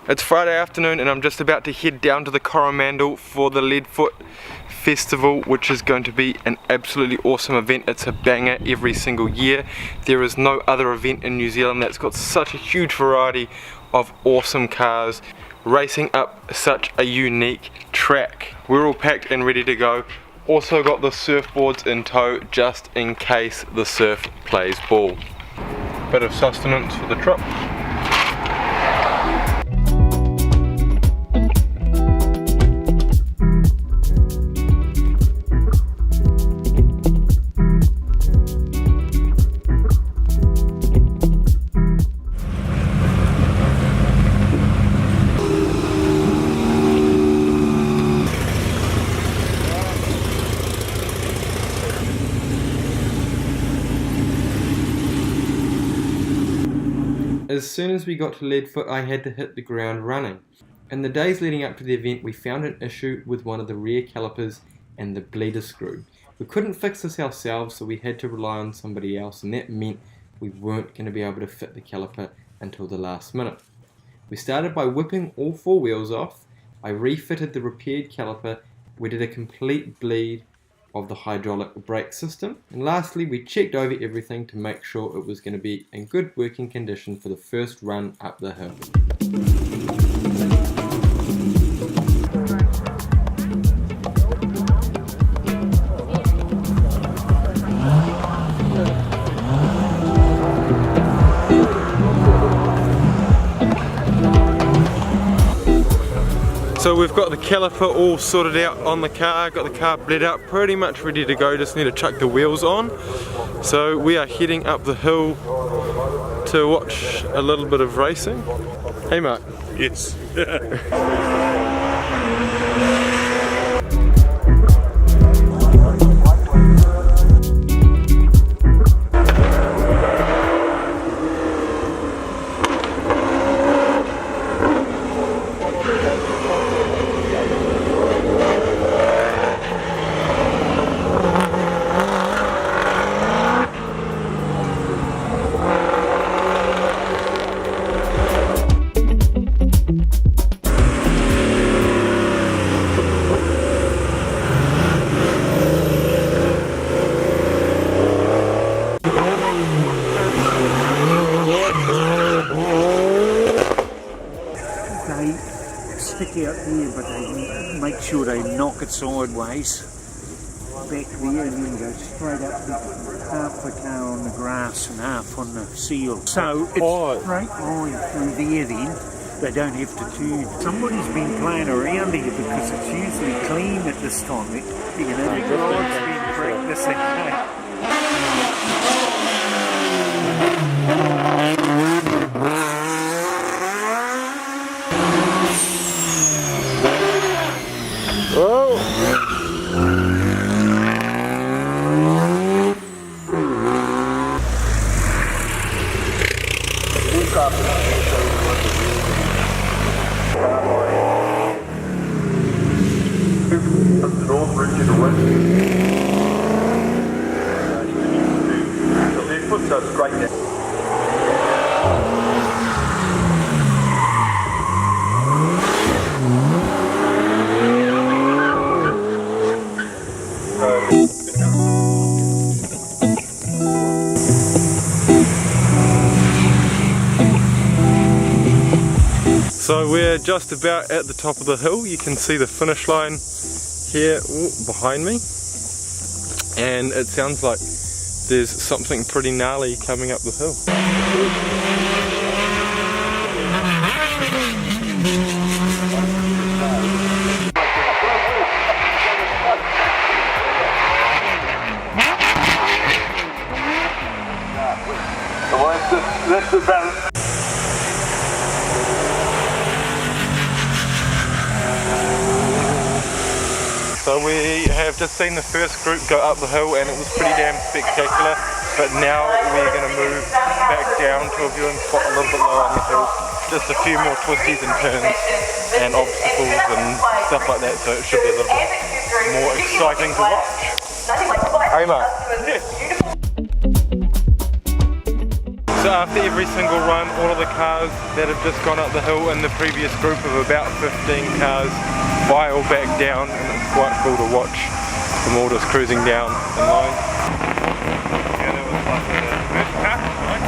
It's Friday afternoon and I'm just about to head down to the Coromandel for the Leadfoot Festival, which is going to be an absolutely awesome event. It's a banger every single year. There is no other event in New Zealand that's got such a huge variety of awesome cars racing up such a unique track. We're all packed and ready to go. Also got the surfboards in tow just in case the surf plays ball. Bit of sustenance for the trip. As soon as we got to Leadfoot, I had to hit the ground running. In the days leading up to the event, we found an issue with one of the rear calipers and the bleeder screw. We couldn't fix this ourselves, so we had to rely on somebody else, and that meant we weren't going to be able to fit the caliper until the last minute. We started by whipping all four wheels off. I refitted the repaired caliper. We did a complete bleed of the hydraulic brake system, and lastly we checked over everything to make sure it was going to be in good working condition for the first run up the hill. So we've got the caliper all sorted out on the car, got the car bled out, pretty much ready to go, just need to chuck the wheels on. So we are heading up the hill to watch a little bit of racing. Hey Mark. Yes. They stick out there, but they make sure they knock it sideways back there and then go straight up with half the car on the grass and half on the seal. So it's straight line through there then. They don't have to turn. Somebody's been playing around here because it's usually clean at this time. You know, the guys been practicing. So we're just about at the top of the hill. You can see the finish line here behind me, and it sounds like there's something pretty gnarly coming up the hill. That's the balance. So we have just seen the first group go up the hill and it was pretty damn spectacular, but now we're going to move back down to a viewing spot a little bit lower on the hill. Just a few more twisties and turns and obstacles and stuff like that, so it should be a little bit more exciting to watch. Hey Mark. So after every single run, all of the cars that have just gone up the hill in the previous group of about 15 cars file back down, and it's quite cool to watch them all just cruising down in line. Yeah, that was like the first car, right?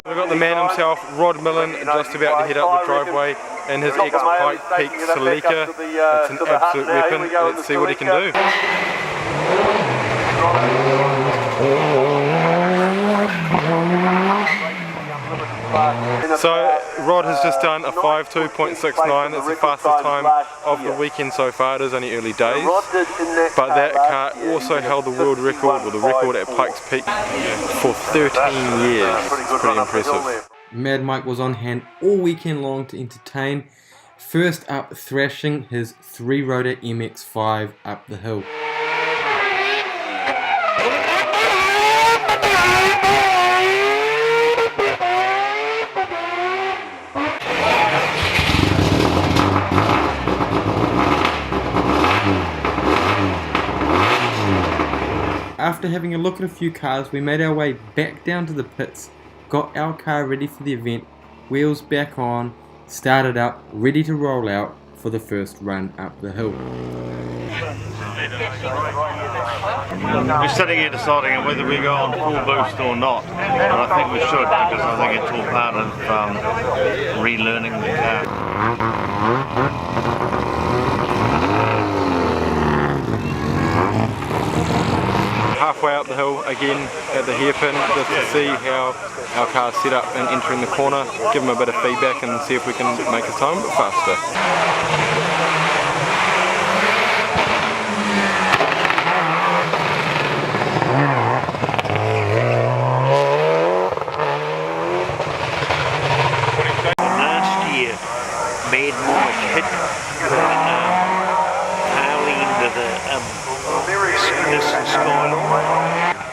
We've got the man himself, Millen, just about to head up the driveway in his ex-Pike Peak Celica. It's an absolute weapon. Let's see what he can do. So Rod has just done a 5.2.69. That's the fastest time of the weekend so far. It is only early days, but that car also held the world record, or the record at Pikes Peak, for 13 years. It's pretty impressive. Mad Mike was on hand all weekend long to entertain. First up, thrashing his 3-rotor MX-5 up the hill. After having a look at a few cars, we made our way back down to the pits, got our car ready for the event, wheels back on, started up, ready to roll out for the first run up the hill. We're sitting here deciding whether we go on full boost or not, and I think we should, because I think it's all part of relearning the car. Halfway up the hill again at the hairpin, just to see how our car's set up and entering the corner, give them a bit of feedback and see if we can make his time a bit faster. Last year, Mad Mike hit Harley into the Skinners and Skyline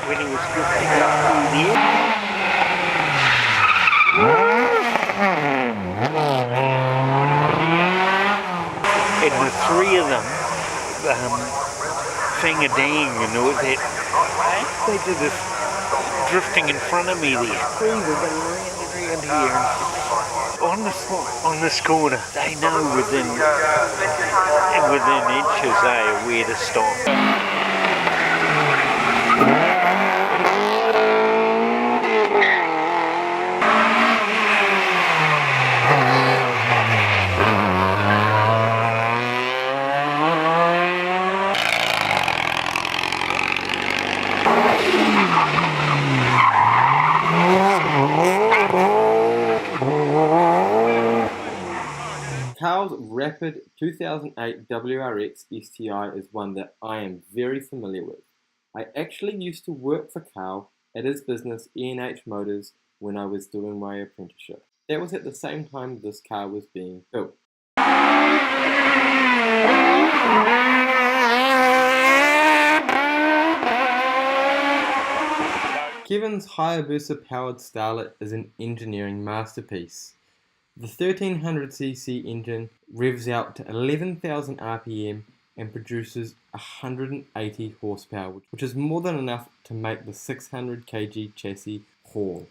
when he was drifting up through the air. And the three of them, finger dang, you know, they did this drifting in front of me there. Three of them around here. On this corner, they know within inches they are where to stop. Carl's Rapid 2008 WRX STI is one that I am very familiar with. I actually used to work for Carl at his business E&H Motors when I was doing my apprenticeship. That was at the same time this car was being built. Kevin's Hayabusa powered Starlet is an engineering masterpiece. The 1300cc engine revs out to 11,000 RPM and produces 180 horsepower, which is more than enough to make the 600 kg chassis haul.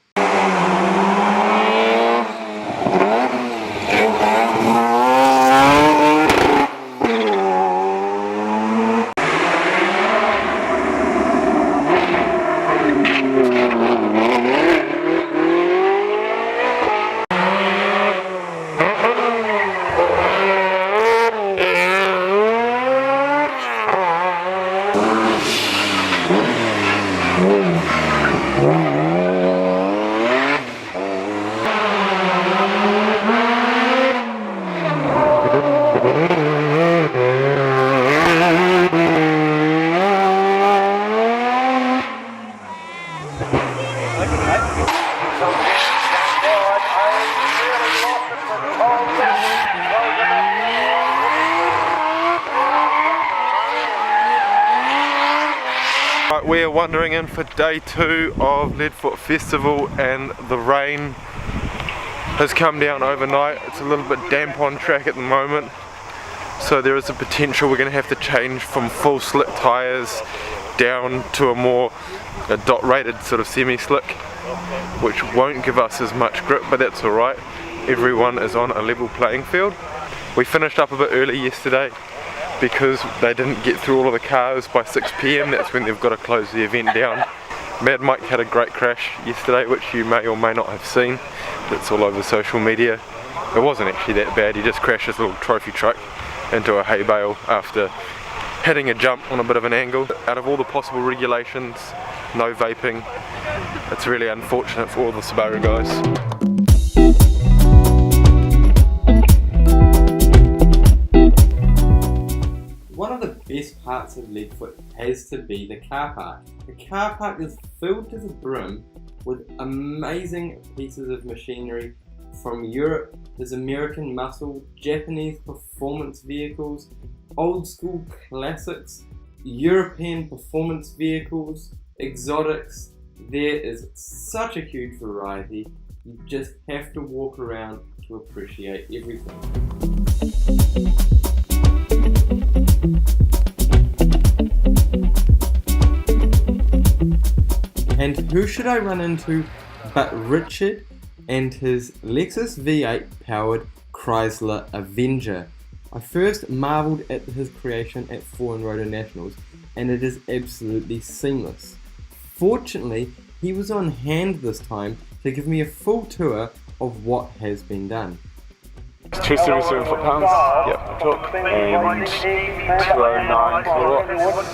Right, we are wandering in for day 2 of Leadfoot Festival, and the rain has come down overnight. It's a little bit damp on track at the moment, so there is a potential we're going to have to change from full slick tyres down to a dot rated sort of semi-slick, which won't give us as much grip, but that's alright. Everyone is on a level playing field. We finished up a bit early yesterday because they didn't get through all of the cars by 6 PM. That's when they've got to close the event down. Mad Mike had a great crash yesterday, which you may or may not have seen. It's all over social media. It wasn't actually that bad. He just crashed his little trophy truck into a hay bale after hitting a jump on a bit of an angle. Out of all the possible regulations, no vaping. It's really unfortunate for all the Subaru guys. One of the best parts of Leadfoot has to be the car park. The car park is filled to the brim with amazing pieces of machinery from Europe. There's American muscle, Japanese performance vehicles, old school classics, European performance vehicles, exotics. There is such a huge variety. You just have to walk around to appreciate everything. And who should I run into but Richard and his Lexus V8 powered Chrysler Avenger. I first marvelled at his creation at Foreign Rotor Nationals, and it is absolutely seamless. Fortunately, he was on hand this time to give me a full tour of what has been done. 277 foot-pounds, yep, torque, and 209 kilowatts.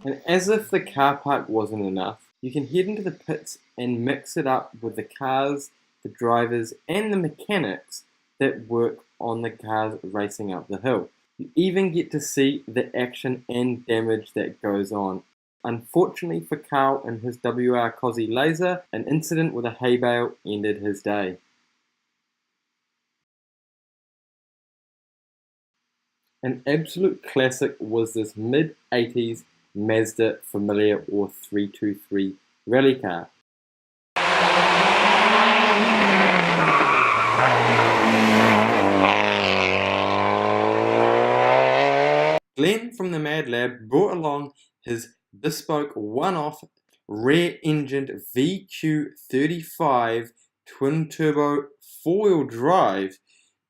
And as if the car park wasn't enough, you can head into the pits and mix it up with the cars, the drivers and the mechanics that work on the cars racing up the hill. You even get to see the action and damage that goes on. Unfortunately for Carl and his WR Cosy Laser, an incident with a hay bale ended his day. An absolute classic was this mid-80s Mazda Familia or 323 rally car. Glenn from the Mad Lab brought along his bespoke one-off rear-engined VQ35 twin-turbo four-wheel drive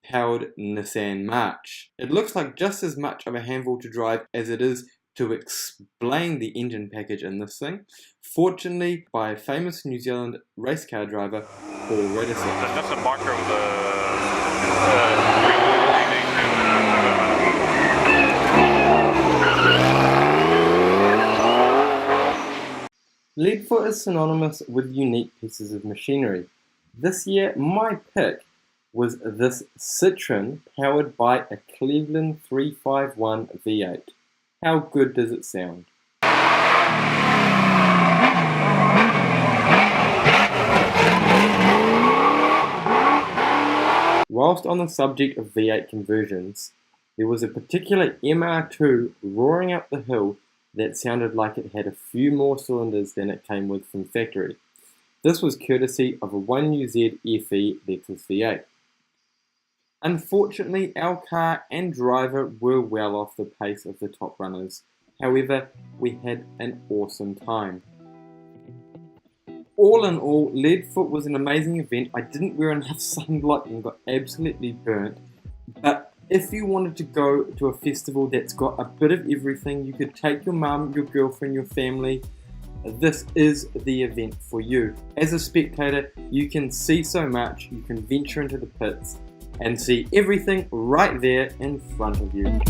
powered Nissan March. It looks like just as much of a handful to drive as it is to explain the engine package in this thing. Fortunately, by a famous New Zealand race car driver, Paul Redison. There's just a marker of the Leadfoot is synonymous with unique pieces of machinery. This year, my pick was this Citroen powered by a Cleveland 351 V8. How good does it sound? Whilst on the subject of V8 conversions, there was a particular MR2 roaring up the hill that sounded like it had a few more cylinders than it came with from factory. This was courtesy of a 1UZ FE Lexus V8. Unfortunately, our car and driver were well off the pace of the top runners. However, we had an awesome time. All in all, Leadfoot was an amazing event. I didn't wear enough sunblock and got absolutely burnt. But if you wanted to go to a festival that's got a bit of everything, you could take your mum, your girlfriend, your family. This is the event for you. As a spectator, you can see so much. You can venture into the pits and see everything right there in front of you.